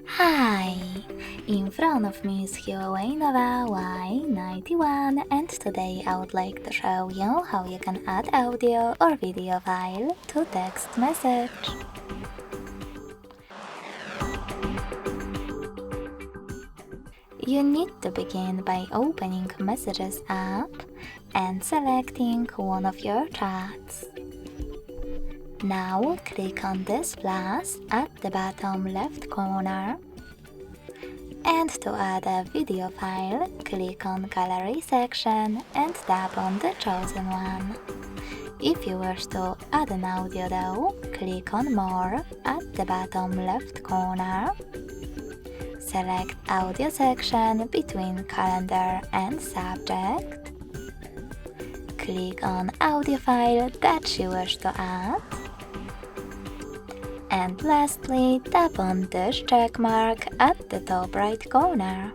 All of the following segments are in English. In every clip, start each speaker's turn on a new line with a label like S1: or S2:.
S1: Hi! In front of me is HUAWEI Nova Y91, and today I would like to show you how you can add audio or video file to text message. You need to begin by opening Messages app and selecting one of your chats. Now click on this plus at the bottom left corner. And to add a video file, click on Gallery section and tap on the chosen one. If you wish to add an audio though, click on More at the bottom left corner. Select Audio section between Calendar and Subject. Click on Audio file that you wish to add. And lastly, tap on this check mark at the top right corner.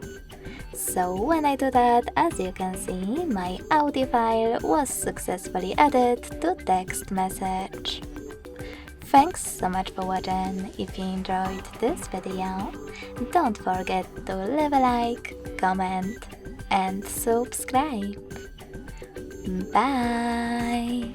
S1: So when I do that, as you can see, my audio file was successfully added to text message. Thanks so much for watching. If you enjoyed this video, don't forget to leave a like, comment and subscribe. Bye!